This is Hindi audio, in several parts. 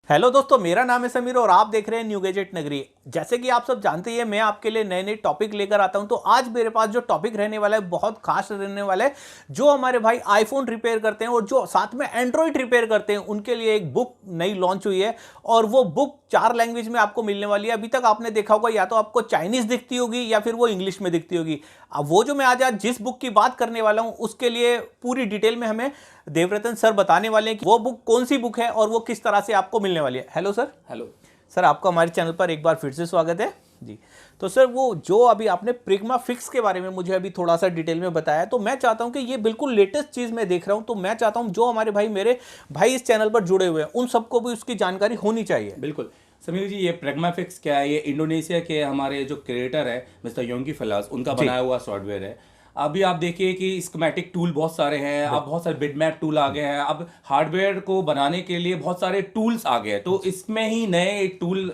हेलो दोस्तों, मेरा नाम है समीर और आप देख रहे हैं न्यू गैजेट नगरी। जैसे कि आप सब जानते हैं, मैं आपके लिए नए नए टॉपिक लेकर आता हूं। तो आज मेरे पास जो टॉपिक रहने वाला है बहुत खास रहने वाला है। जो हमारे भाई आईफोन रिपेयर करते हैं और जो साथ में एंड्रॉइड रिपेयर करते हैं, उनके लिए एक बुक नई लॉन्च हुई है और वो बुक 4 लैंग्वेज में आपको मिलने वाली है। अभी तक आपने देखा होगा या तो आपको चाइनीज दिखती होगी या फिर वो इंग्लिश में दिखती होगी। अब वो जो मैं आज जिस बुक की बात करने वाला हूं, उसके लिए पूरी डिटेल में हमें देवरतन सर बताने वाले हैं कि वो बुक कौन सी बुक है और वो किस तरह से आपको मिलने वाली है। Hello sir. हेलो सर, आपका हमारे चैनल पर एक बार फिर से स्वागत है जी। तो सर, वो जो अभी आपने प्रिग्मा फिक्स के बारे में मुझे अभी थोड़ा सा डिटेल में बताया, तो मैं चाहता हूं कि ये बिल्कुल लेटेस्ट चीज़ मैं देख रहा हूं, तो मैं चाहता हूं जो हमारे भाई मेरे भाई इस चैनल पर जुड़े हुए हैं उन सबको भी उसकी जानकारी होनी चाहिए। बिल्कुल समीर जी, ये प्रेग्मा फिक्स क्या है? ये इंडोनेशिया के हमारे जो क्रिएटर है मिस्टर योंगी फलास, उनका बनाया हुआ सॉफ्टवेयर है। अभी आप देखिए कि स्कीमेटिक टूल बहुत सारे हैं, अब बहुत सारे बिटमैप टूल आ गए हैं, अब हार्डवेयर को बनाने के लिए बहुत सारे टूल्स आ गए हैं। तो इसमें ही नए एक टूल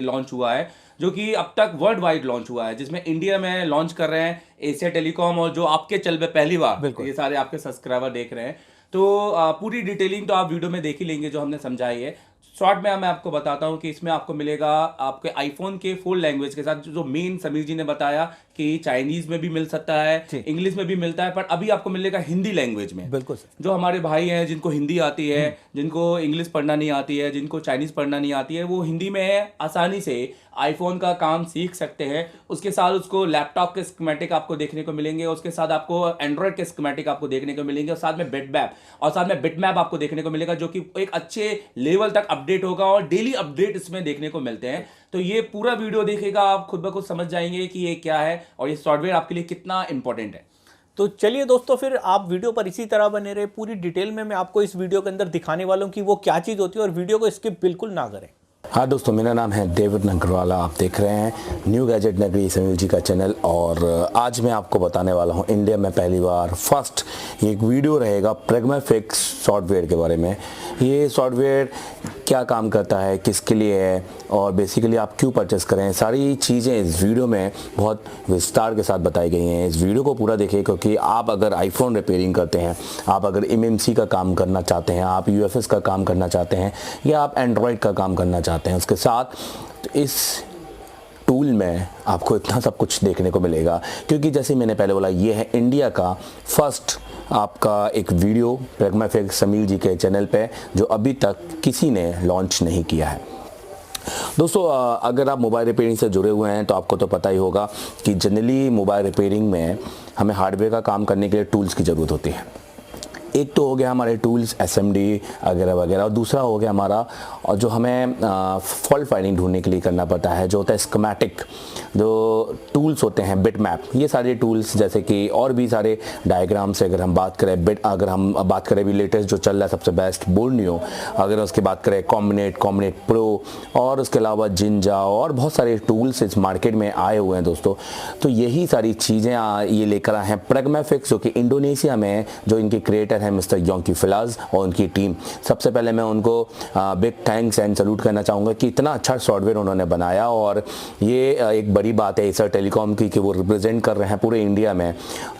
लॉन्च हुआ है जो कि अब तक वर्ल्ड वाइड लॉन्च हुआ है, जिसमें इंडिया में लॉन्च कर रहे हैं एशिया टेलीकॉम, और जो आपके चैनल पे पहली बार ये सारे आपके सब्सक्राइबर देख रहे हैं। तो पूरी डिटेलिंग तो आप वीडियो में देख ही लेंगे जो हमने समझाई है। शॉर्ट में मैं आपको बताता हूं कि इसमें आपको मिलेगा आपके आईफोन के फुल लैंग्वेज के साथ, जो मेन समीर जी ने बताया कि चाइनीज में भी मिल सकता है, इंग्लिश में भी मिलता है, पर अभी आपको मिलेगा हिंदी लैंग्वेज में। बिल्कुल। जो हमारे भाई हैं जिनको हिंदी आती है, जिनको इंग्लिश पढ़ना नहीं आती है, जिनको चाइनीज पढ़ना नहीं आती है, वो हिंदी में आसानी से आईफोन का काम सीख सकते हैं। उसके साथ उसको लैपटॉप के स्कीमेटिक आपको देखने को मिलेंगे, उसके साथ आपको एंड्रॉइड के स्कीमेटिक आपको देखने को मिलेंगे, और साथ में बिटमैप और साथ में बिटमैप आपको देखने को मिलेगा, जो कि एक अच्छे लेवल तक अपडेट होगा और डेली अपडेट इसमें देखने को मिलते हैं। तो ये पूरा वीडियो देखेगा, आप खुद ब खुद समझ जाएंगे कि ये क्या है और ये सॉफ्टवेयर आपके लिए कितना इंपॉर्टेंट है। तो चलिए दोस्तों, फिर आप वीडियो पर इसी तरह बने रहे। पूरी डिटेल में मैं आपको इस वीडियो के अंदर दिखाने वाला हूं कि वो क्या चीज़ होती है, और वीडियो को स्किप बिल्कुल ना करें। हाँ दोस्तों, मेरा नाम है देवरतन अग्रवाला। आप देख रहे हैं न्यू गैजेट नगरी समीर जी का चैनल, और आज मैं आपको बताने वाला हूँ इंडिया में पहली बार फर्स्ट एक वीडियो रहेगा प्रेग्मा फिक्स सॉफ्टवेयर के बारे में। ये सॉफ्टवेयर क्या काम करता है, किसके लिए है, और बेसिकली आप क्यों परचेस करें, सारी चीज़ें इस वीडियो में बहुत विस्तार के साथ बताई गई हैं। इस वीडियो को पूरा देखिए, क्योंकि आप अगर आईफोन रिपेयरिंग करते हैं, आप अगर एमएमसी का काम करना चाहते हैं, आप यूएफएस का काम करना चाहते हैं, या आप एंड्रॉयड का काम करना चाहते हैं, उसके साथ तो इस टूल में आपको इतना सब कुछ देखने को मिलेगा। क्योंकि जैसे मैंने पहले बोला, ये है इंडिया का फर्स्ट आपका एक वीडियो प्रेग्मा फिक्स समीर जी के चैनल पे, जो अभी तक किसी ने लॉन्च नहीं किया है। दोस्तों, अगर आप मोबाइल रिपेयरिंग से जुड़े हुए हैं तो आपको तो पता ही होगा कि जनरली मोबाइल रिपेयरिंग में हमें हार्डवेयर का काम करने के लिए टूल्स की ज़रूरत होती है। एक तो हो गया हमारे टूल्स एसएमडी वगैरह वगैरह, और दूसरा हो गया हमारा और जो हमें फॉल्ट फाइंडिंग ढूंढने के लिए करना पड़ता है, जो होता है स्कीमेटिक, जो टूल्स होते हैं बिटमैप, ये सारे टूल्स, जैसे कि और भी सारे डायग्राम से अगर हम बात करें, अगर हम बात करें भी लेटेस्ट जो चल रहा है सबसे बेस्ट बोर्नियो, अगर उसकी बात करें कॉम्बिनेट प्रो, और उसके अलावा जिंजा, और बहुत सारे टूल्स इस मार्केट में आए हुए हैं दोस्तों। तो यही सारी चीज़ें ये लेकर आए हैं प्रेग्मा फिक्स, जो कि इंडोनेशिया में जो इनके क्रिएटर है मिस्टर योंगी फलास और उनकी टीम। सबसे पहले मैं उनको बिग थैंक्स एंड सैल्यूट करना चाहूँगा कि इतना अच्छा सॉफ्टवेयर उन्होंने बनाया, और ये एक बड़ी बात है एशिया टेलीकॉम की कि वो रिप्रेजेंट कर रहे हैं पूरे इंडिया में,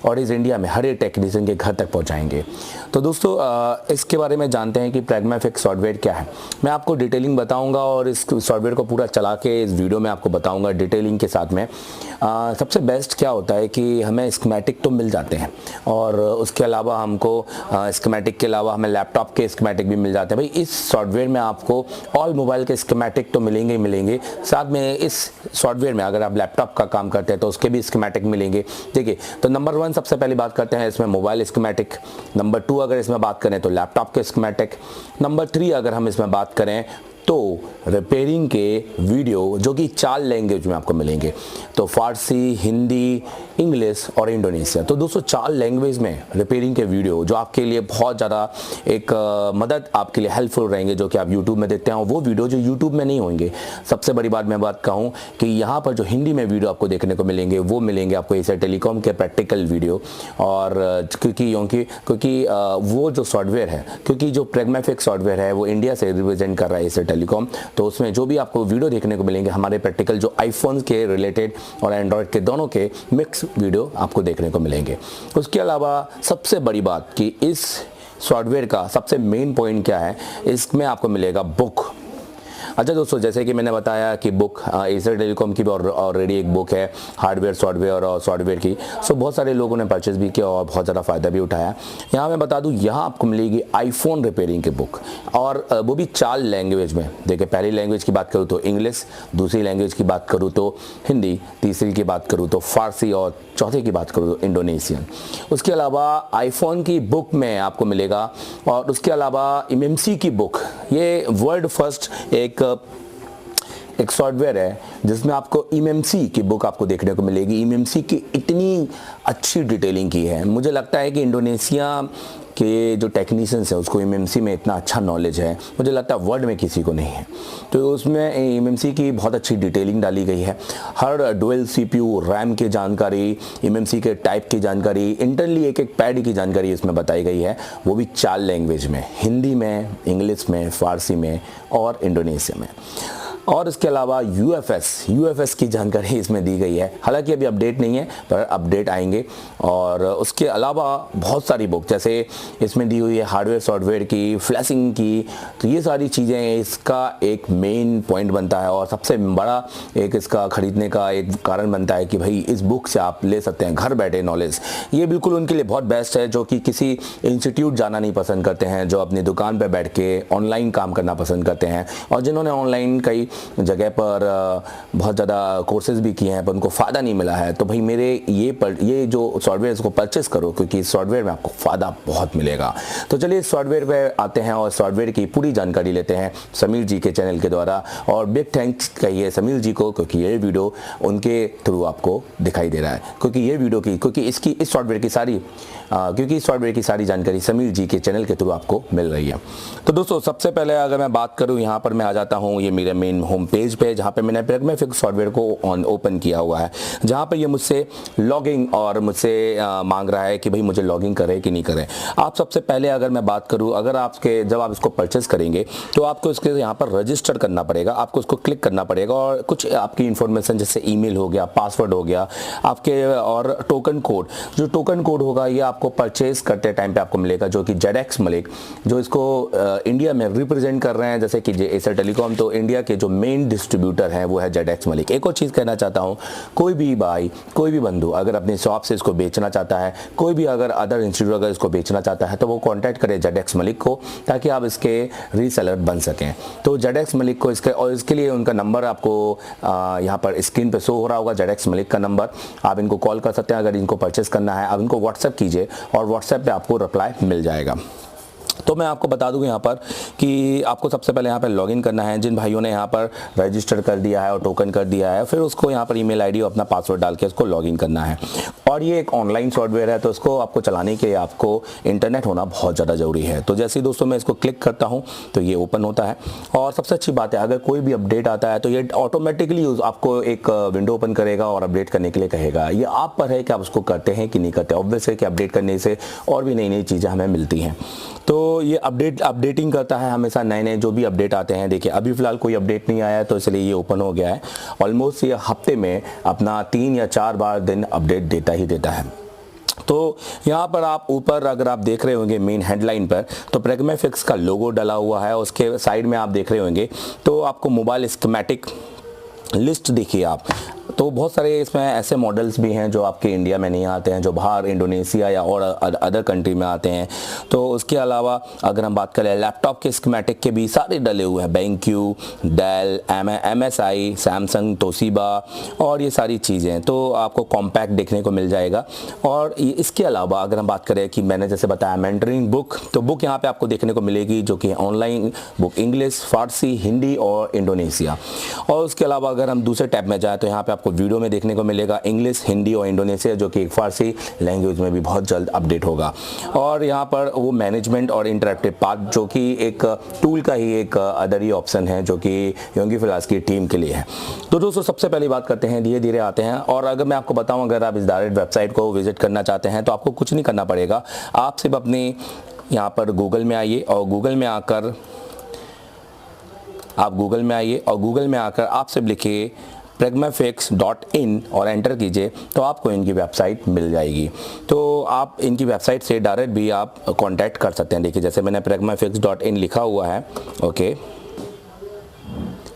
और इस इंडिया में हर एक टेक्नीशियन के घर तक पहुँचाएंगे। तो दोस्तों, इसके बारे में जानते हैं कि प्रेग्मा फिक्स सॉफ्टवेयर क्या है। मैं आपको डिटेलिंग बताऊँगा और इस सॉफ्टवेयर को पूरा चला के इस वीडियो में आपको बताऊँगा डिटेलिंग के साथ में। सबसे बेस्ट क्या होता है कि हमें स्कीमेटिक तो मिल जाते हैं, और उसके अलावा हमको स्कीमेटिक के अलावा हमें लैपटॉप के स्कीमेटिक भी मिल जाते हैं। भाई, इस सॉफ्टवेयर में आपको ऑल मोबाइल के स्कीमेटिक तो मिलेंगे ही मिलेंगे, साथ में इस सॉफ्टवेयर में अगर आप लैपटॉप का काम करते हैं तो उसके भी स्कीमेटिक मिलेंगे। देखिए, तो नंबर 1 सबसे पहली बात करते हैं इसमें मोबाइल स्कीमेटिक। नंबर 2 अगर इसमें बात करें तो लैपटॉप के स्कीमेटिक। नंबर 3 अगर हम इसमें बात करें तो रिपेयरिंग के वीडियो, जो कि 4 लैंग्वेज में आपको मिलेंगे, तो फारसी, हिंदी, इंग्लिश और इंडोनेशिया। तो दोस्तों, 4 लैंग्वेज में रिपेयरिंग के वीडियो जो आपके लिए बहुत ज़्यादा एक मदद आपके लिए हेल्पफुल रहेंगे, जो कि आप यूट्यूब में देखते हैं, वो वीडियो जो यूट्यूब में नहीं होंगे। सबसे बड़ी बात मैं बात कहूँ कि यहाँ पर जो हिंदी में वीडियो आपको देखने को मिलेंगे, वो मिलेंगे आपको एशिया टेलीकॉम के प्रैक्टिकल वीडियो। और क्योंकि वो जो सॉफ्टवेयर है, क्योंकि जो प्रेग्मा फिक्स सॉफ्टवेयर है वो इंडिया से रिप्रेजेंट कर रहा है एशिया टेलीकॉम, तो उसमें जो भी आपको वीडियो देखने को मिलेंगे हमारे प्रैक्टिकल जो आईफोन के रिलेटेड और एंड्रॉयड के दोनों के मिक्स वीडियो आपको देखने को मिलेंगे। उसके अलावा सबसे बड़ी बात कि इस सॉफ्टवेयर का सबसे मेन पॉइंट क्या है, इसमें आपको मिलेगा बुक। अच्छा दोस्तों, जैसे कि मैंने बताया कि बुक एसर टेलीकॉम की भी ऑलरेडी एक बुक है हार्डवेयर सॉफ्टवेयर और सॉफ्टवेयर की, सो बहुत सारे लोगों ने परचेज भी किया और बहुत ज़्यादा फ़ायदा भी उठाया। यहाँ मैं बता दूँ, यहाँ आपको मिलेगी आईफोन रिपेयरिंग की बुक, और वो भी 4 लैंग्वेज में। देखिए, पहली लैंग्वेज की बात करूँ तो इंग्लिश, दूसरी लैंग्वेज की बात करूँ तो हिंदी, तीसरी की बात करूँ तो फारसी, और चौथे की बात करूँ तो इंडोनेशियन। उसके अलावा आईफोन की बुक में आपको मिलेगा, और उसके अलावा एमएमसी की बुक, ये वर्ल्ड फर्स्ट एक सॉफ्टवेयर है जिसमें आपको एमएमसी की बुक आपको देखने को मिलेगी। एमएमसी की इतनी अच्छी डिटेलिंग की है, मुझे लगता है कि इंडोनेशिया के जो टेक्नीशियंस हैं उसको एमएमसी में इतना अच्छा नॉलेज है, मुझे लगता है वर्ल्ड में किसी को नहीं है। तो उसमें एमएमसी की बहुत अच्छी डिटेलिंग डाली गई है, हर डुअल सीपीयू रैम की जानकारी, एमएमसी के टाइप की जानकारी, इंटरनली एक एक पैड की जानकारी इसमें बताई गई है, वो भी 4 लैंग्वेज में, हिंदी में, इंग्लिश में, फारसी में और इंडोनेशिया में। और इसके अलावा यूएफएस की जानकारी इसमें दी गई है, हालांकि अभी अपडेट नहीं है पर अपडेट आएंगे। और उसके अलावा बहुत सारी बुक जैसे इसमें दी हुई है हार्डवेयर सॉफ्टवेयर की, फ्लैशिंग की, तो ये सारी चीज़ें इसका एक मेन पॉइंट बनता है और सबसे बड़ा एक इसका खरीदने का एक कारण बनता है कि भाई इस बुक से आप ले सकते हैं घर बैठे नॉलेज। ये बिल्कुल उनके लिए बहुत बेस्ट है जो कि किसी इंस्टीट्यूट जाना नहीं पसंद करते हैं, जो अपनी दुकान पर बैठ के ऑनलाइन काम करना पसंद करते हैं, और जिन्होंने ऑनलाइन कई जगह पर बहुत ज़्यादा कोर्सेज भी किए हैं पर उनको फ़ायदा नहीं मिला है। तो भाई मेरे ये जो सॉफ्टवेयर को परचेस करो, क्योंकि इस सॉफ्टवेयर में आपको फ़ायदा बहुत मिलेगा। तो चलिए इस सॉफ्टवेयर पे आते हैं और सॉफ्टवेयर की पूरी जानकारी लेते हैं समीर जी के चैनल के द्वारा। और बिग थैंक्स कहिए समीर जी को, क्योंकि ये वीडियो उनके थ्रू आपको दिखाई दे रहा है, क्योंकि इस सॉफ्टवेयर की सारी जानकारी समीर जी के चैनल के थ्रू आपको मिल रही है। तो दोस्तों सबसे पहले अगर मैं बात करूँ, यहाँ पर मैं आ जाता हूँ, ये मेरे मेन होम पेज पे जहाँ पे मैंने प्रैग्माफिक्स सॉफ्टवेयर को ओपन किया हुआ है, जहाँ पे ये मुझसे लॉगिंग और मुझसे मांग रहा है कि भाई मुझे लॉगिंग करे कि नहीं करे। आप सबसे पहले अगर मैं बात करूँ, जब आप इसको परचेस करेंगे तो आपको इसके यहाँ पर रजिस्टर करना पड़ेगा, आपको उसको क्लिक करना पड़ेगा और कुछ आपकी इंफॉर्मेशन जैसे ईमेल हो गया, पासवर्ड हो गया आपके, और टोकन कोड, जो टोकन कोड होगा ये आपको परचेस करते टाइम पे आपको मिलेगा, जो कि जेडेक्स मलिक जो इसको इंडिया में रिप्रेजेंट कर रहे हैं, जैसे कि एसर टेलीकॉम, तो इंडिया के जो मेन डिस्ट्रीब्यूटर हैं वो है जेडेक्स मलिक। एक और चीज़ कहना चाहता हूँ, कोई भी भाई, कोई भी बंधु अगर अपनी शॉप से इसको बेचना चाहता है, कोई भी अगर अदर इंस्टीट्यूट अगर इसको बेचना चाहता है तो वो कॉन्टैक्ट करे जेडेक्स मलिक को, ताकि आप इसके रीसेलर बन सकें। तो जेडेक्स मलिक को इसके लिए उनका नंबर आपको यहाँ पर स्क्रीन पे शो हो रहा होगा, जेडेक्स मलिक का नंबर, आप इनको कॉल कर सकते हैं अगर इनको परचेस करना है। आप इनको व्हाट्सएप कीजिए और व्हाट्सएप पे आपको रिप्लाई मिल जाएगा। तो मैं आपको बता दूं यहाँ पर कि आपको सबसे पहले यहाँ पर लॉगिन करना है। जिन भाइयों ने यहाँ पर रजिस्टर कर दिया है और टोकन कर दिया है, फिर उसको यहाँ पर ईमेल आईडी और अपना पासवर्ड डाल के उसको लॉगिन करना है। और ये एक ऑनलाइन सॉफ्टवेयर है, तो इसको आपको चलाने के लिए आपको इंटरनेट होना बहुत ज़्यादा ज़रूरी है। तो जैसे ही दोस्तों मैं इसको क्लिक करता हूँ तो ये ओपन होता है। और सबसे अच्छी बात है, अगर कोई भी अपडेट आता है तो ये ऑटोमेटिकली आपको एक विंडो ओपन करेगा और अपडेट करने के लिए कहेगा। ये आप पर है कि आप उसको करते हैं कि नहीं करते। ऑब्वियस है कि अपडेट करने से और भी नई नई चीज़ें हमें मिलती हैं। तो ये अपडेटिंग करता है हमेशा, नए जो भी अपडेट आते हैं। देखिए अभी फ़िलहाल कोई अपडेट नहीं आया है तो इसलिए ये ओपन हो गया है। ऑलमोस्ट ये हफ्ते में अपना 3 या 4 बार दिन अपडेट देता ही देता है। तो यहाँ पर आप ऊपर अगर आप देख रहे होंगे मेन हेडलाइन पर, तो प्रैग्माफिक्स का लोगो डला हुआ है। उसके साइड में आप देख रहे होंगे तो आपको मोबाइल स्कीमेटिक लिस्ट देखिए आप, तो बहुत सारे इसमें ऐसे मॉडल्स भी हैं जो आपके इंडिया में नहीं आते हैं, जो बाहर इंडोनेशिया या और अदर कंट्री में आते हैं। तो उसके अलावा अगर हम बात करें लैपटॉप के स्कीमेटिक के भी सारे डले हुए हैं, BenQ, Dell, MSI, Samsung, Toshiba और ये सारी चीज़ें, तो आपको कॉम्पैक्ट देखने को मिल जाएगा। और इसके अलावा अगर हम बात करें कि मैंने जैसे बताया मेंटरिंग बुक, तो बुक यहाँ पर आपको देखने को मिलेगी जो कि ऑनलाइन बुक, इंग्लिश, फारसी, हिंदी और इंडोनेशिया। और उसके अलावा अगर हम दूसरे टैब में जाए तो यहाँ पे आपको वीडियो में देखने को मिलेगा इंग्लिश, हिंदी और इंडोनेशिया, जो कि एक फारसी लैंग्वेज में भी बहुत जल्द अपडेट होगा। और यहाँ पर वो मैनेजमेंट और इंटरैक्टिव पाथ, जो कि एक टूल का ही एक अदर ही ऑप्शन है, जो कि योंगी फिलास की टीम के लिए है। तो दोस्तों सबसे पहली बात करते हैं, धीरे धीरे आते हैं। और अगर मैं आपको बताऊँ, अगर आप इस डायरेक्ट वेबसाइट को विजिट करना चाहते हैं तो आपको कुछ नहीं करना पड़ेगा। आप सिर्फ अपने यहाँ पर गूगल में आइए और गूगल में आकर आप सिर्फ लिखिए pragmafix.in और एंटर कीजिए तो आपको इनकी वेबसाइट मिल जाएगी। तो आप इनकी वेबसाइट से डायरेक्ट भी आप कांटेक्ट कर सकते हैं। देखिए जैसे मैंने pragmafix.in लिखा हुआ है, ओके,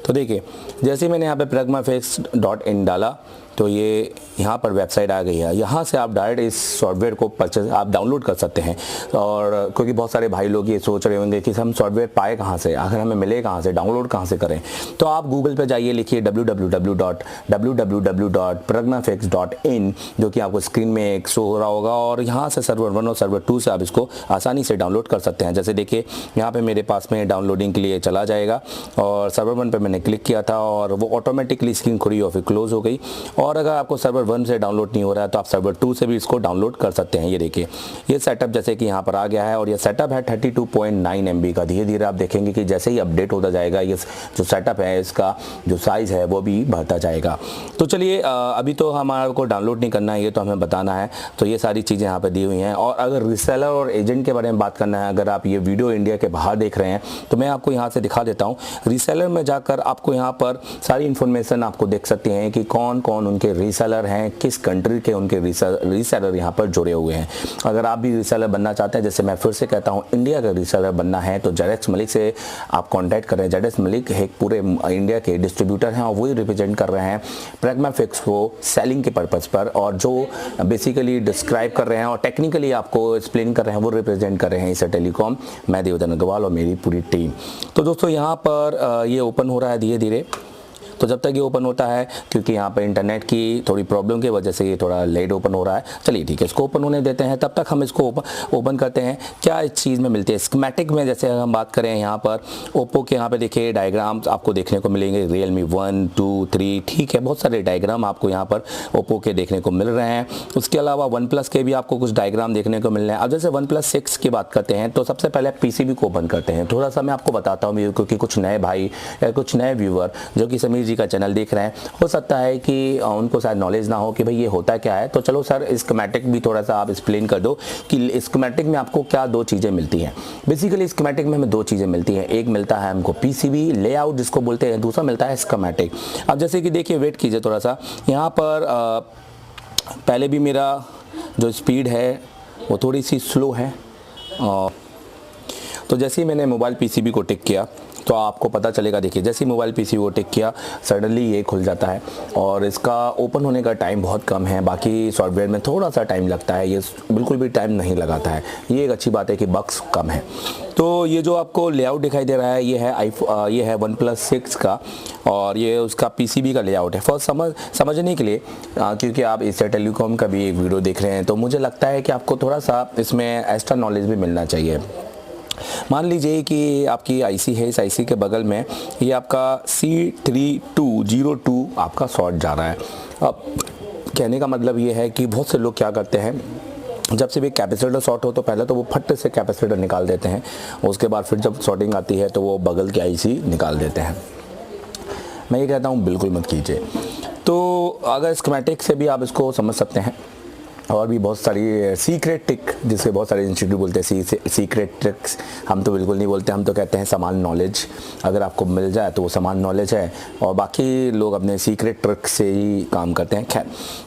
तो देखिए जैसे मैंने यहाँ पे pragmafix.in डाला तो ये यहाँ पर वेबसाइट आ गई है। यहाँ से आप डायरेक्ट इस सॉफ्टवेयर को परचेज आप डाउनलोड कर सकते हैं। और क्योंकि बहुत सारे भाई लोग ये सोच रहे होंगे कि हम सॉफ्टवेयर पाए कहाँ से, आखिर हमें मिले कहाँ से, डाउनलोड कहाँ से करें। तो आप गूगल पे जाइए, लिखिए www.pragmafix.in, जो कि आपको स्क्रीन में एक शो हो रहा होगा, और यहाँ से सर्वर 1 और सर्वर 2 से आप इसको आसानी से डाउनलोड कर सकते हैं। जैसे देखिए यहाँ पे मेरे पास में डाउनलोडिंग के लिए चला जाएगा और सर्वर 1 पे मैंने क्लिक किया था और वो ऑटोमेटिकली स्क्रीन खुली और फिर क्लोज हो गई। और अगर आपको सर्वर 1 से डाउनलोड नहीं हो रहा है तो आप सर्वर 2 से भी इसको डाउनलोड कर सकते हैं। ये देखिए ये सेटअप जैसे कि यहाँ पर आ गया है और ये सेटअप है 32.9 MB का। धीरे धीरे आप देखेंगे कि जैसे ही अपडेट होता जाएगा ये जो सेटअप है इसका जो साइज़ है वो भी बढ़ता जाएगा। तो चलिए अभी तो हमारे को डाउनलोड नहीं करना है, ये तो हमें बताना है। तो ये सारी चीज़ें यहाँ पर दी हुई हैं। और अगर रिसेलर और एजेंट के बारे में बात करना है, अगर आप ये वीडियो इंडिया के बाहर देख रहे हैं तो मैं आपको यहाँ से दिखा देता हूँ। रिसेलर में जाकर आपको यहाँ पर सारी इन्फॉर्मेशन आपको देख सकते हैं कि कौन कौन उनके रीसेलर हैं, किस कंट्री के उनके रीसेलर यहाँ पर जुड़े हुए हैं। अगर आप भी रीसेलर बनना चाहते हैं, जैसे मैं फिर से कहता हूँ इंडिया का रीसेलर बनना है तो जेडेक्स मलिक से आप कांटेक्ट करें। जेडेक्स मलिक एक पूरे इंडिया के डिस्ट्रीब्यूटर हैं और वही रिप्रेजेंट कर रहे हैं pragmafix को सेलिंग के पर्पज़ पर, और जो बेसिकली डिस्क्राइब कर रहे हैं और टेक्निकली आपको एक्सप्लेन कर रहे हैं वो रिप्रेजेंट कर रहे हैं इसे टेलीकॉम, मैं देवदत्त अग्रवाल और मेरी पूरी टीम। तो दोस्तों यहाँ पर ये ओपन हो रहा है धीरे धीरे। तो जब तक ये ओपन होता है, क्योंकि यहाँ पर इंटरनेट की थोड़ी प्रॉब्लम की वजह से ये थोड़ा लेट ओपन हो रहा है। चलिए ठीक है, इसको ओपन होने देते हैं। तब तक हम इसको ओपन करते हैं क्या इस चीज़ में मिलती है। स्कीमेटिक में जैसे हम बात करें यहाँ पर ओप्पो के, यहाँ पे देखिए डायग्राम्स आपको देखने को मिलेंगे, Realme 1, 2, 3, ठीक है, बहुत सारे डायग्राम आपको यहाँ पर ओप्पो के देखने को मिल रहे हैं। उसके अलावा OnePlus के भी आपको कुछ डायग्राम देखने को मिल रहे हैं। अब जैसे OnePlus 6 की बात करते हैं तो सबसे पहले PCB को ओपन करते हैं। थोड़ा सा मैं आपको बताता हूँ क्योंकि कुछ नए भाई या कुछ नए व्यूअर जो कि समीर जी का चैनल देख रहे हैं, हो सकता है कि उनको शायद नॉलेज ना हो कि भाई ये होता क्या है। तो चलो सर स्कीमेटिक भी थोड़ा सा आप एक्सप्लेन कर दो कि स्कीमेटिक में आपको क्या दो चीज़ें मिलती हैं। बेसिकली स्कीमेटिक में हमें दो चीज़ें मिलती हैं, एक मिलता है हमको PCB लेआउट जिसको बोलते हैं, दूसरा मिलता है स्कीमेटिक। अब जैसे कि देखिए वेट कीजिए थोड़ा सा, यहाँ पर पहले भी मेरा जो स्पीड है वो थोड़ी सी स्लो है। तो जैसे ही मैंने मोबाइल PCB को टिक किया तो आपको पता चलेगा, देखिए जैसे ही मोबाइल PCB को टिक किया सडनली ये खुल जाता है और इसका ओपन होने का टाइम बहुत कम है। बाकी सॉफ्टवेयर में थोड़ा सा टाइम लगता है, ये बिल्कुल भी टाइम नहीं लगाता है। ये एक अच्छी बात है कि बग्स कम है। तो ये जो आपको लेआउट दिखाई दे रहा है ये है OnePlus 6 का और ये उसका PCB का लेआउट है। फर्स्ट समझने के लिए क्योंकि आप इससे टेलीकॉम का भी एक वीडियो देख रहे हैं तो मुझे लगता है कि आपको थोड़ा सा इसमें एक्स्ट्रा नॉलेज भी मिलना चाहिए। मान लीजिए कि आपकी IC है, इस IC के बगल में ये आपका C3202 आपका शॉर्ट जा रहा है। अब कहने का मतलब ये है कि बहुत से लोग क्या करते हैं, जब से भी कैपेसिटर शॉर्ट हो तो पहले तो वो फट से कैपेसिटर निकाल देते हैं, उसके बाद फिर जब शॉर्टिंग आती है तो वो बगल की IC निकाल देते हैं। मैं ये कहता हूँ बिल्कुल मत कीजिए। तो अगर स्कीमेटिक से भी आप इसको समझ सकते हैं और भी बहुत सारी सीक्रेट ट्रिक जिसे बहुत सारे इंस्टीट्यूट बोलते हैं सीक्रेट ट्रिक्स, हम तो बिल्कुल नहीं बोलते, हम तो कहते हैं समान नॉलेज। अगर आपको मिल जाए तो वो समान नॉलेज है और बाकी लोग अपने सीक्रेट ट्रिक से ही काम करते हैं। खैर,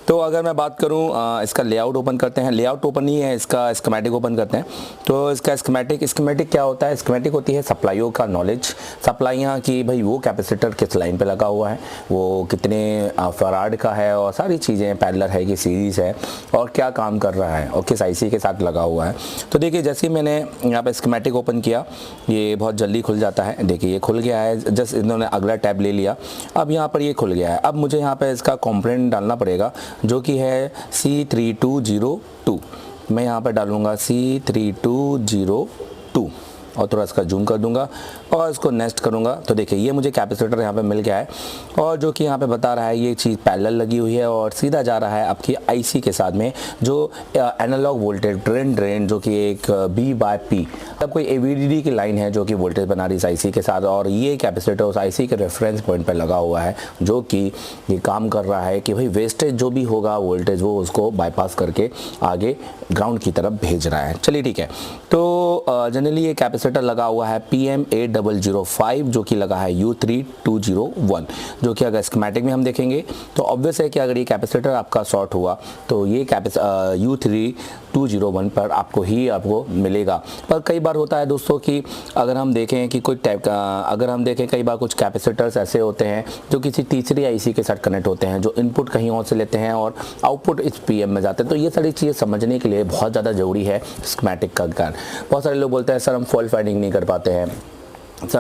तो अगर मैं बात करूं इसका लेआउट ओपन करते हैं, लेआउट ओपन नहीं है, इसका स्कीमेटिक ओपन करते हैं। तो इसका स्कीमेटिक क्या होता है, स्कीमेटिक होती है सप्लाइयों का नॉलेज, सप्लाइयाँ कि भाई वो कैपेसिटर किस लाइन पर लगा हुआ है, वो कितने फराड का है और सारी चीज़ें, पैरेलल है कि सीरीज़ है और क्या काम कर रहा है और किस IC के साथ लगा हुआ है। तो देखिए जैसे ही मैंने यहाँ पे स्कीमेटिक ओपन किया ये बहुत जल्दी खुल जाता है। देखिए ये खुल गया है, जस्ट इन्होंने अगला टैब ले लिया, अब यहाँ पर ये खुल गया है। अब मुझे यहाँ पे इसका कंपोनेंट डालना पड़ेगा जो कि है C3202। मैं यहाँ पर डालूँगा C3202 और थोड़ा इसका जूम कर दूंगा और इसको नेक्स्ट करूंगा। तो देखिए ये मुझे कैपेसिटर यहाँ पे मिल गया है और जो कि यहाँ पे बता रहा है ये चीज़ पैरेलल लगी हुई है और सीधा जा रहा है आपकी IC के साथ में जो एनालॉग वोल्टेज ड्रेन जो कि एक B/P तब कोई AVDD की लाइन है जो कि वोल्टेज बना रही है IC के साथ, और ये कैपेसिटर उस IC के रेफरेंस पॉइंट पर लगा हुआ है जो कि ये काम कर रहा है कि भाई वेस्टेज जो भी होगा वोल्टेज वो उसको बाईपास करके आगे ग्राउंड की तरफ भेज रहा है। चलिए ठीक है, तो जनरली ये कैपेसिटर लगा हुआ है PM8005 जो कि लगा है U3201, जो कि अगर स्कीमेटिक में हम देखेंगे तो ऑब्वियस है कि अगर ये कैपेसिटर आपका शॉर्ट हुआ तो ये U3201 201 पर आपको आपको मिलेगा। पर कई बार होता है दोस्तों कि अगर हम देखें कि कोई टाइप का, अगर हम देखें कई बार कुछ कैपेसिटर्स ऐसे होते हैं जो किसी तीसरी आईसी के साथ कनेक्ट होते हैं, जो इनपुट कहीं और से लेते हैं और आउटपुट इस पीएम में जाते हैं। तो ये सारी चीज़ें समझने के लिए बहुत ज़्यादा ज़रूरी है स्कीमेटिक का ज्ञान। बहुत सारे लोग बोलते हैं सर हम फॉल्ट फाइंडिंग नहीं कर पाते हैं, सर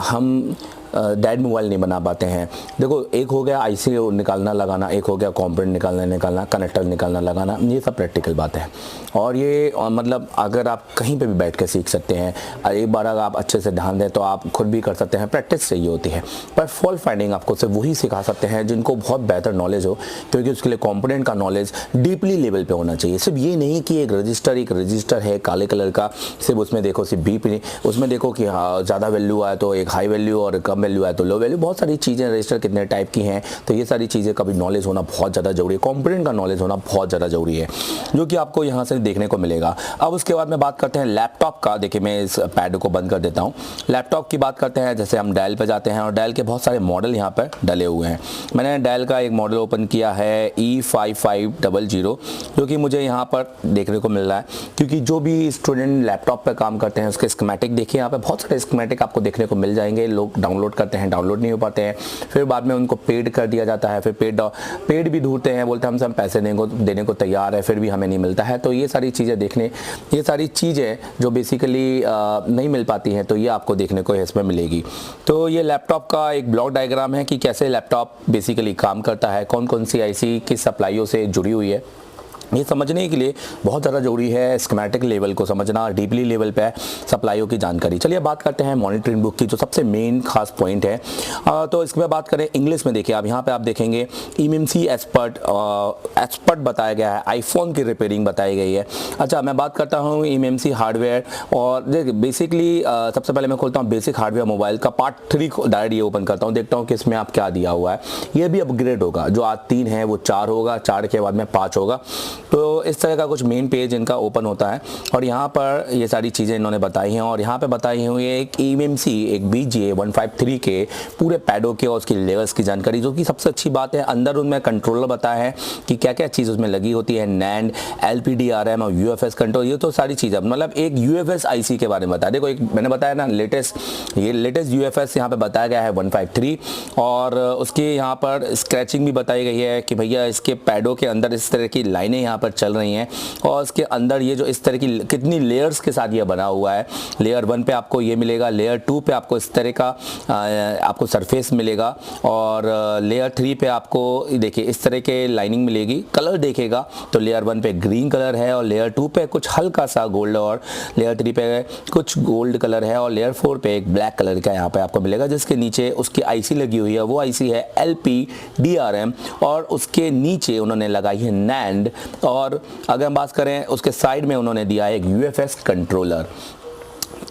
हम डेड मोबाइल नहीं बना पाते हैं। देखो, एक हो गया आईसी निकालना लगाना, एक हो गया कंपोनेंट निकालना, कनेक्टर निकालना लगाना, ये सब प्रैक्टिकल बात है। और ये मतलब अगर आप कहीं पे भी बैठ के सीख सकते हैं, एक बार अगर आप अच्छे से ध्यान दें तो आप खुद भी कर सकते हैं, प्रैक्टिस चाहिए होती है। पर फॉल्ट फाइंडिंग आपको सिर्फ वही सिखा सकते हैं जिनको बहुत बेहतर नॉलेज हो, क्योंकि उसके लिए कंपोनेंट का नॉलेज डीपली लेवल पे होना चाहिए। सिर्फ ये नहीं कि एक रजिस्टर है काले कलर का, सिर्फ उसमें देखो सिर्फ बीप नहीं, उसमें देखो कि ज़्यादा वैल्यू आया तो एक हाई वैल्यू और कम वैल्यू है तो लो वैल्यू, बहुत सारी चीज़ें, रजिस्टर कितने टाइप की हैं, तो ये सारी चीज़ें का भी नॉलेज होना बहुत ज़्यादा जरूरी है। कंपोनेंट का नॉलेज होना बहुत ज़्यादा जरूरी है, जो कि आपको यहाँ से देखने को मिलेगा। अब उसके बाद में बात करते हैं लैपटॉप का। देखिए, मैं इस पैड को बंद कर देता हूँ। लैपटॉप की बात करते हैं, जैसे हम डेल पे जाते हैं और डेल के बहुत सारे मॉडल यहाँ पर डले हुए हैं। मैंने डेल का एक मॉडल ओपन किया है E5500, जो कि मुझे यहाँ पर देखने को मिल रहा है, क्योंकि जो भी स्टूडेंट लैपटॉप पर काम करते हैं उसके स्कीमेटिक देखिए, यहाँ पे बहुत सारे स्कीमेटिक आपको देखने को मिल जाएंगे। लोग डाउनलोड करते हैं, डाउनलोड नहीं हो पाते हैं, फिर बाद में उनको पेड कर दिया जाता है, फिर पेड भी ढूंढते हैं, बोलते हैं हम पैसे देने को तैयार है, फिर भी हमें नहीं मिलता है। तो ये सारी चीज़ें ये सारी चीज़ें जो बेसिकली नहीं मिल पाती हैं, तो ये आपको देखने को इसमें मिलेगी। तो ये लैपटॉप का एक ब्लॉक डायग्राम है कि कैसे लैपटॉप बेसिकली काम करता है, कौन कौन सी आईसी किस सप्लाइयों से जुड़ी हुई है। ये समझने के लिए बहुत ज़्यादा ज़रूरी है स्कीमेटिक लेवल को समझना, डीपली लेवल पे सप्लाइयों की जानकारी। चलिए बात करते हैं मॉनिटरिंग बुक की, जो सबसे मेन खास पॉइंट है। तो इसमें बात करें इंग्लिश में, देखिए आप यहाँ पे आप देखेंगे EMC एक्सपर्ट बताया गया है, आईफोन की रिपेयरिंग बताई गई है। अच्छा, मैं बात करता हूँ EMC हार्डवेयर, और देखिए बेसिकली सबसे पहले मैं खोलता हूँ बेसिक हार्डवेयर मोबाइल का पार्ट 3 डायरेक्ट ये ओपन करता हूँ, देखता हूँ कि इसमें आप क्या दिया हुआ है। ये भी अपग्रेड होगा, जो आज 3 है वो 4 होगा, 4 के बाद में 5 होगा। तो इस तरह का कुछ मेन पेज इनका ओपन होता है, और यहाँ पर ये सारी चीज़ें इन्होंने बताई हैं। और यहाँ पे बताई हुई है एक EMC, एक BGA 153 के पूरे पैडों के और उसकी लेयर्स की जानकारी, जो कि सबसे अच्छी बात है। अंदर उनमें कंट्रोलर बताया है कि क्या क्या चीज़ उसमें लगी होती है, NAND, LPDRM और UFS कंट्रोल, ये तो सारी चीज़ें, मतलब एक UFS IC के बारे में बताया। देखो, एक मैंने बताया ना लेटेस्ट UFS यहाँ पे बताया गया है 153, और उसके यहाँ पर स्क्रैचिंग भी बताई गई है कि भैया इसके पैडों के अंदर इस तरह की लाइनें यहाँ पर चल रही हैं, और इसके अंदर ये जो इस तरह की कितनी लेयर्स के साथ ये बना हुआ है। लेयर 1 पे आपको ये मिलेगा, लेयर 2 पे आपको इस तरह का आपको सरफेस मिलेगा, और लेयर 3 पे आपको देखिए इस तरह के लाइनिंग मिलेगी। कलर देखेगा तो लेयर 1 पे ग्रीन कलर है, और लेयर 2 पे कुछ हल्का सा गोल्ड, और लेयर 3 पे कुछ गोल्ड कलर है, और लेयर 4 पे एक ब्लैक कलर का यहाँ पे आपको मिलेगा, जिसके नीचे उसकी IC लगी हुई है। वो IC है LPDRM, और उसके नीचे उन्होंने लगाई है NAND, और अगर हम बात करें उसके साइड में उन्होंने दिया है एक UFS कंट्रोलर।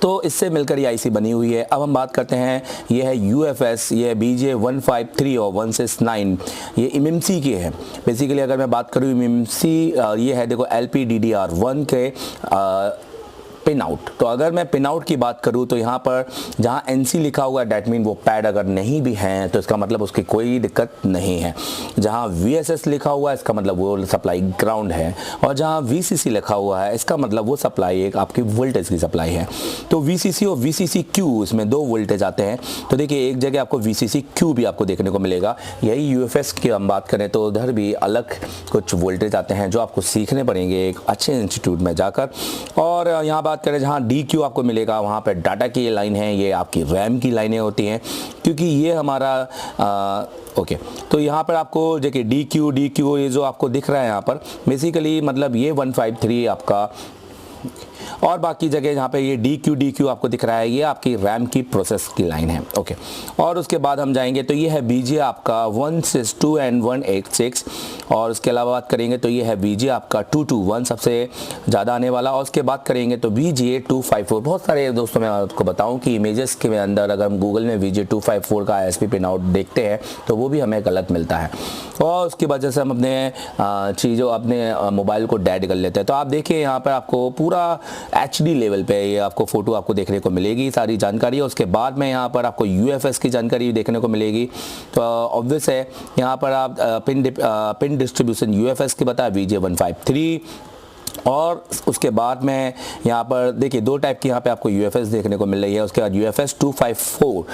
तो इससे मिलकर ये IC बनी हुई है। अब हम बात करते हैं, ये है UFS, ये BGA 153 और 169, ये MMC के हैं। बेसिकली अगर मैं बात करूँ MMC, ये है देखो LPDDR1 के पिन आउट। तो अगर मैं पिन आउट की बात करूं तो यहाँ पर जहाँ NC लिखा हुआ है, डैट मीन वो पैड अगर नहीं भी हैं तो इसका मतलब उसकी कोई दिक्कत नहीं है। जहाँ VSS लिखा हुआ है इसका मतलब वो सप्लाई ग्राउंड है, और जहाँ VCC लिखा हुआ है इसका मतलब वो सप्लाई एक आपकी वोल्टेज की सप्लाई है। तो VCC और VCCQ इसमें 2 वोल्टेज आते हैं। तो देखिए एक जगह आपको VCCQ भी आपको देखने को मिलेगा। यही UFS की हम बात करें तो उधर भी अलग कुछ वोल्टेज आते हैं जो आपको सीखने पड़ेंगे एक अच्छे इंस्टीट्यूट में जाकर। और यहाँ बात करें जहाँ DQ आपको मिलेगा, वहाँ पर डाटा की ये लाइन है, ये आपकी रैम की लाइनें होती हैं, क्योंकि ये हमारा ओके। तो यहाँ पर आपको देखिए DQ ये जो आपको दिख रहा है यहाँ पर बेसिकली मतलब ये 153 आपका, और बाकी जगह जहाँ पे ये DQ आपको दिख रहा है ये आपकी रैम की प्रोसेस की लाइन है। ओके, और उसके बाद हम जाएंगे तो ये है BGA आपका 162 and 186, और उसके अलावा बात करेंगे तो ये है BGA आपका 221 सबसे ज़्यादा आने वाला, और उसके बाद करेंगे तो BGA 254। बहुत सारे दोस्तों मैं आपको बताऊं कि इमेजेस के अंदर अगर हम गूगल में BGA 254 का ISP पिन आउट देखते हैं तो वो भी हमें गलत मिलता है, और उसकी वजह से हम अपने चीज़ों अपने मोबाइल को डेड कर लेते हैं। तो आप देखिए यहाँ पर आपको पूरा HD लेवल पे ये आपको फ़ोटो आपको देखने को मिलेगी सारी जानकारी। उसके बाद में यहाँ पर आपको UFS की जानकारी देखने को मिलेगी। तो ऑब्वियस है यहाँ पर आप पिन डिस्ट्रीब्यूशन UFS की बताया BGA 153, और उसके बाद में यहाँ पर देखिए 2 टाइप की यहाँ पे आपको UFS देखने को मिल रही है। उसके बाद UFS 254,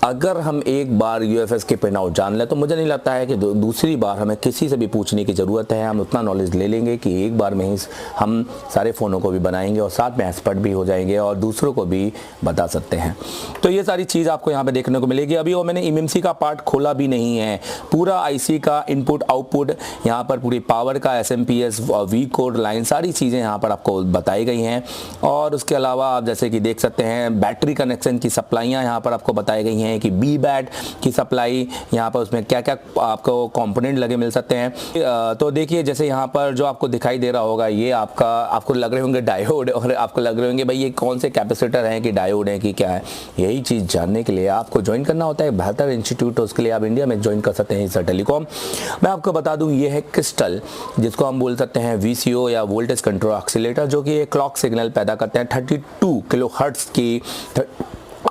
अगर हम एक बार UFS के पिन आउट जान लें तो मुझे नहीं लगता है कि दूसरी बार हमें किसी से भी पूछने की ज़रूरत है। हम उतना नॉलेज ले लेंगे कि एक बार में ही हम सारे फ़ोनों को भी बनाएंगे और साथ में एक्सपर्ट भी हो जाएंगे और दूसरों को भी बता सकते हैं। तो ये सारी चीज़ आपको यहाँ पे देखने को मिलेगी। अभी वो मैंने MMC का पार्ट खोला भी नहीं है, पूरा IC का इनपुट आउटपुट यहाँ पर पूरी पावर का SMPS V कोड लाइन सारी चीज़ें यहाँ पर आपको बताई गई हैं। और उसके अलावा आप जैसे कि देख सकते हैं बैटरी कनेक्शन की सप्लाइयाँ यहाँ पर आपको बताई गई हैं कि बी बैट की सप्लाई यहाँ पर उसमें क्या क्या आपको कंपोनेंट लगे मिल सकते हैं। तो देखिए जैसे यहाँ पर जो आपको दिखाई दे रहा होगा ये आपको लग रहे होंगे डायोड, और आपको लग रहे होंगे भाई ये कौन से कैपेसिटर हैं कि डायोड हैं कि क्या है। यही चीज़ जानने के लिए आपको ज्वाइन करना होता है बेहतर इंस्टीट्यूट, तो उसके लिए आप इंडिया में ज्वाइन कर सकते हैं ईसा टेलीकॉम। मैं आपको बता दूँ ये है क्रिस्टल, जिसको हम बोल सकते हैं VCO या वोल्टेज कंट्रोल ऑक्सीलेटर, जो कि एक क्लॉक सिग्नल पैदा करते हैं 32 किलो हर्ट्ज की।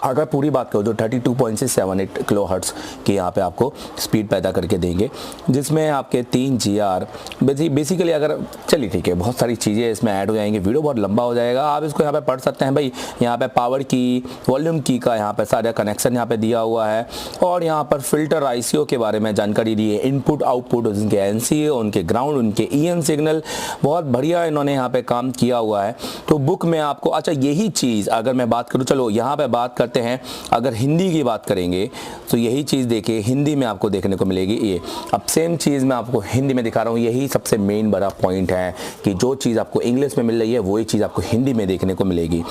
अगर पूरी बात करो जो 32.678 किलो हर्ट्ज की यहाँ पे आपको स्पीड पैदा करके देंगे, जिसमें आपके 3 GR बेसिकली अगर चलिए ठीक है बहुत सारी चीज़ें इसमें ऐड हो जाएंगी, वीडियो बहुत लंबा हो जाएगा। आप इसको यहाँ पे पढ़ सकते हैं भाई। यहाँ पे पावर की, वॉल्यूम की का यहाँ पे सारा कनेक्शन यहाँ पे दिया हुआ है, और यहाँ पर फिल्टर ICO के बारे में जानकारी दी है, इनपुट आउटपुट उनके NCA, उनके ग्राउंड, उनके EN सिग्नल, बहुत बढ़िया इन्होंने यहाँ पे काम किया हुआ है। तो बुक में आपको अच्छा यही चीज़ अगर मैं बात करूँ, चलो यहाँ पे बात करते हैं, अगर हिंदी की बात करेंगे तो यही चीज़ देखिए हिंदी में आपको देखने को मिलेगी। ये अब सेम चीज़ मैं आपको हिंदी में दिखा रहा हूँ। यही सबसे मेन बड़ा पॉइंट है कि जो चीज़ आपको इंग्लिश में मिल रही है वही चीज़ आपको हिंदी में देखने को मिलेगी।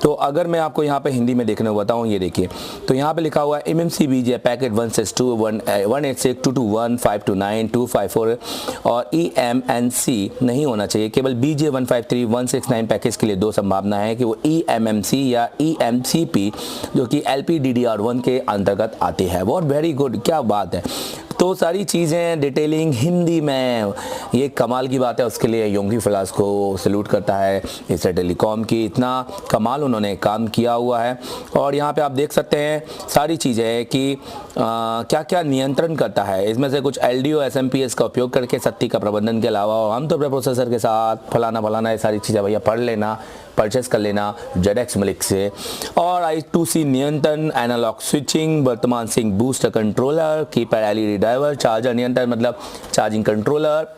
तो अगर मैं आपको यहाँ पे हिंदी में देखने को बताऊँ, ये देखिए तो यहाँ पे लिखा हुआ है MMC BJ पैकेट 162 186 221 529 254 और EMNC नहीं होना चाहिए, केवल BJ 153 169 पैकेज के लिए 2 संभावना है कि वो EMMC या EMCP जो कि LPDDR1 के अंतर्गत आती है। बहुत वेरी गुड, क्या बात है। तो सारी चीज़ें डिटेलिंग हिंदी में, ये कमाल की बात है। उसके लिए योंगी फिलास को सैल्यूट करता है ईसा टेलीकॉम की, इतना कमाल उन्होंने काम किया हुआ है। और यहाँ पे आप देख सकते हैं सारी चीज़ें कि क्या क्या नियंत्रण करता है। इसमें से कुछ LDO SMPS का उपयोग करके शक्ति का प्रबंधन के अलावा हम तो प्रोसेसर के साथ फलाना ये सारी चीज़ें भैया पढ़ लेना, परचेस कर लेना ZX मलिक से। और I2C नियंत्रण, एनालॉग स्विचिंग, वर्तमान sink booster controller, keypad LED driver, charger नियंत्रण मतलब charging controller,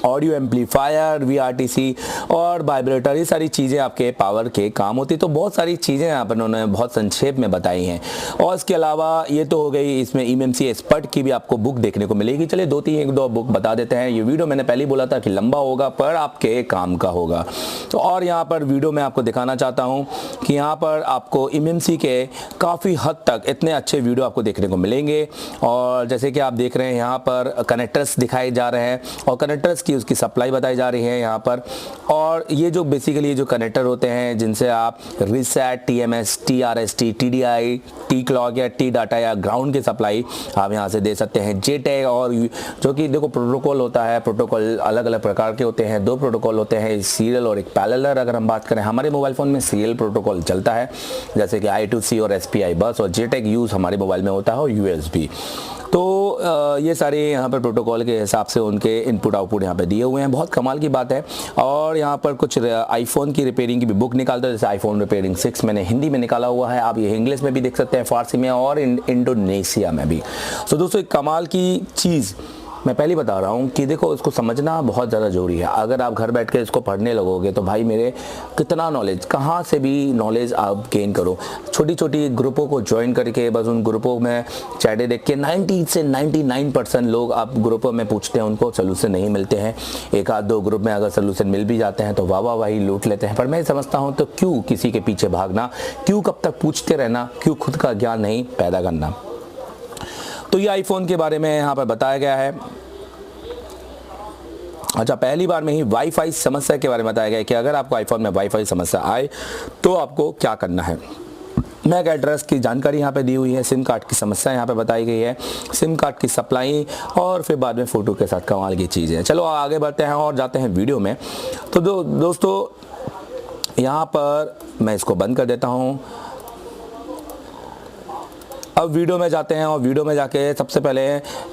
audio amplifier, VRTC और वाइब्रेटर, ये सारी चीज़ें आपके पावर के काम होती। तो बहुत सारी चीज़ें यहाँ पर उन्होंने बहुत संक्षेप में बताई हैं। और इसके अलावा ये तो हो गई, इसमें MMC एक्सपर्ट की भी आपको बुक देखने को मिलेगी। चलिए 2 बुक बता देते हैं। ये वीडियो मैंने पहले बोला था कि लंबा होगा पर आपके काम का होगा। तो और यहाँ पर वीडियो में आपको दिखाना चाहता हूँ कि यहाँ पर आपको MMC के काफ़ी हद तक इतने अच्छे वीडियो आपको देखने को मिलेंगे। और जैसे कि आप देख रहे हैं यहाँ पर कनेक्टर्स दिखाए जा रहे हैं और कनेक्टर्स की उसकी सप्लाई बताई जा रही है यहाँ पर। और ये जो बेसिकली जो कनेक्टर होते हैं जिनसे आप reset, TMS, TRST, TDI, T clock या T डाटा या ग्राउंड की सप्लाई आप यहाँ से दे सकते हैं। JTAG और जो कि देखो प्रोटोकॉल होता है, प्रोटोकॉल अलग अलग प्रकार के होते हैं। 2 प्रोटोकॉल होते हैं, सीरियल और एक पैरेलल। अगर हम बात करें हमारे मोबाइल फ़ोन में सीरियल प्रोटोकॉल चलता है जैसे कि I2C और SPI बस, और JTAG यूज़ हमारे मोबाइल में होता है और USB। तो ये सारे यहाँ पर प्रोटोकॉल के हिसाब से उनके इनपुट आउटपुट यहाँ पे दिए हुए हैं। बहुत कमाल की बात है। और यहाँ पर कुछ आईफोन की रिपेयरिंग की भी बुक निकालते हैं, जैसे आईफोन रिपेयरिंग 6 मैंने हिंदी में निकाला हुआ है। आप ये इंग्लिश में भी देख सकते हैं, फारसी में और इंडोनेशिया में भी। तो दोस्तों एक कमाल की चीज़ मैं पहले बता रहा हूँ कि देखो इसको समझना बहुत ज़्यादा ज़रूरी है। अगर आप घर बैठ के इसको पढ़ने लगोगे तो भाई मेरे कितना नॉलेज, कहाँ से भी नॉलेज आप गेन करो। छोटी छोटी ग्रुपों को ज्वाइन करके बस उन ग्रुपों में चैटें देख के 90 से 99% लोग आप ग्रुपों में पूछते हैं, उनको सोल्यूशन नहीं मिलते हैं। 1-2 ग्रुप में अगर सोल्यूशन मिल भी जाते हैं तो वाह वाही लूट लेते हैं। पर मैं समझता हूँ तो क्यों किसी के पीछे भागना, क्यों कब तक पूछते रहना, क्यों खुद का ज्ञान नहीं पैदा करना। तो ये आईफोन के बारे में यहाँ पर बताया गया है। अच्छा, पहली बार में ही वाईफाई समस्या के बारे में बताया गया है कि अगर आपको आईफोन में वाईफाई समस्या आए तो आपको क्या करना है। मैक एड्रेस की जानकारी यहाँ पे दी हुई है, सिम कार्ड की समस्या यहाँ पे बताई गई है, सिम कार्ड की सप्लाई, और फिर बाद में फ़ोटो के साथ कमाल की चीज़ है। चलो आगे बढ़ते हैं और जाते हैं वीडियो में। तो दोस्तों यहाँ पर मैं इसको बंद कर देता हूँ। अब वीडियो में जाते हैं और वीडियो में जाके सबसे पहले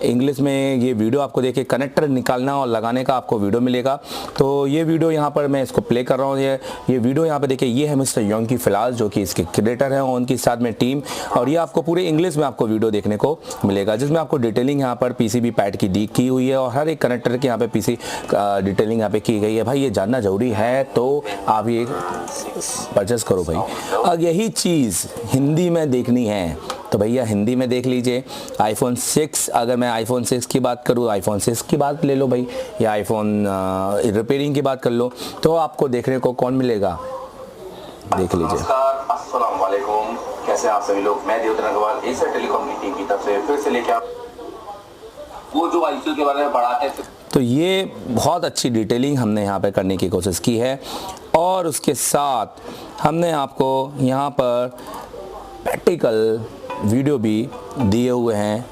इंग्लिश में ये वीडियो आपको देखिए कनेक्टर निकालना और लगाने का आपको वीडियो मिलेगा। तो ये वीडियो यहाँ पर मैं इसको प्ले कर रहा हूँ। ये वीडियो यहाँ पे देखिए, ये है मिस्टर योंगी फिलास जो कि इसके क्रिएटर हैं और उनके साथ में टीम, और ये आपको पूरे इंग्लिश में आपको वीडियो देखने को मिलेगा जिसमें आपको डिटेलिंग यहाँ पर पीसीबी पैड की हुई है और हर एक कनेक्टर के यहाँ पे पीसी डिटेलिंग यहाँ पे की गई है। भाई ये जानना जरूरी है तो आप ये परचेस करो भाई। अब यही चीज़ हिंदी में देखनी है तो भैया हिंदी में देख लीजिए। आईफोन 6, अगर मैं आईफोन 6 की बात करूँ, आईफोन 6 की बात ले लो भाई, या आईफोन रिपेयरिंग की बात कर लो, तो आपको देखने को कौन मिलेगा, देख लीजिए। नमस्कार, अस्सलाम वालेकुम, कैसे आप सभी लोग। मैं देवदत्त अग्रवाल एशिया टेलीकॉम की टीम की तरफ से फिर से लेके आप वो जो आईफोन के बारे में बढ़ाते हैं। तो ये बहुत अच्छी डिटेलिंग हमने यहाँ पे करने की कोशिश की है और उसके साथ हमने आपको यहाँ पर प्रैक्टिकल वीडियो भी दिए हुए हैं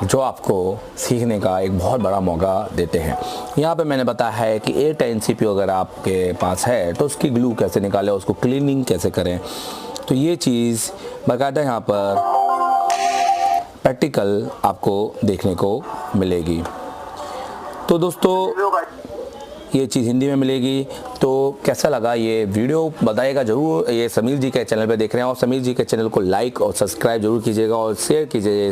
जो आपको सीखने का एक बहुत बड़ा मौका देते हैं। यहाँ पे मैंने बताया है कि A10 CPU अगर आपके पास है तो उसकी ग्लू कैसे निकालें, उसको क्लीनिंग कैसे करें, तो ये चीज़ बाकायदा यहाँ पर प्रैक्टिकल आपको देखने को मिलेगी। तो दोस्तों ये चीज़ हिंदी में मिलेगी। तो कैसा लगा ये वीडियो बताइएगा ज़रूर। ये समीर जी के चैनल पे देख रहे हैं और समीर जी के चैनल को लाइक और सब्सक्राइब जरूर कीजिएगा और शेयर कीजिए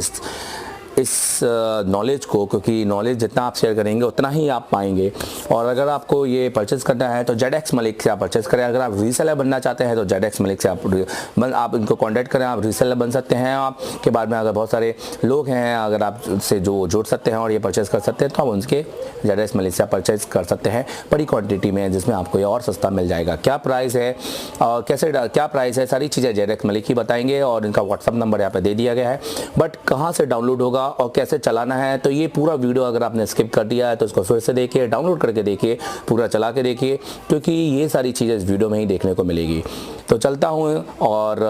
इस नॉलेज को, क्योंकि नॉलेज जितना आप शेयर करेंगे उतना ही आप पाएंगे। और अगर आपको ये परचेज़ करना है तो ZX मलिक से आप परचेज़ करें। अगर आप रीसेलर बनना चाहते हैं तो ZX मलिक से आप इनको कांटेक्ट करें, आप रीसेलर बन सकते हैं। आपके बाद में अगर बहुत सारे लोग हैं अगर आप से जो जोड़ सकते हैं और ये परचेज़ कर सकते हैं तो आप उनके ZX मलिक से परचेज़ कर सकते हैं बड़ी क्वान्टिटी में, जिसमें आपको ये और सस्ता मिल जाएगा। क्या प्राइस है और कैसे क्या प्राइस है, सारी चीज़ें ZX मलिक ही बताएंगे और इनका व्हाट्सअप नंबर यहाँ पर दे दिया गया है। बट कहाँ से डाउनलोड होगा और कैसे चलाना है, तो ये पूरा वीडियो अगर आपने स्किप कर दिया है तो इसको फिर से देखिए, डाउनलोड करके देखिए, पूरा चला के देखिए, क्योंकि ये सारी चीज़ें इस वीडियो में ही देखने को मिलेगी। तो चलता हूँ और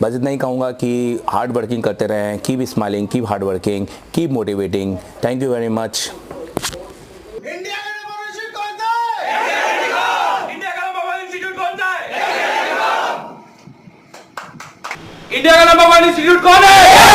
बस इतना ही कहूँगा कि हार्ड वर्किंग करते रहें, keep smiling, keep hard working, keep motivating. Thank you very much. India का नंबर वन इंस्टीट्यूट कौन सा है? इंडिया का नंबर वन इंस्टीट्यूट कौन सा है? इंडिया का नंबर वन इंस्टीट्यूट कौन है?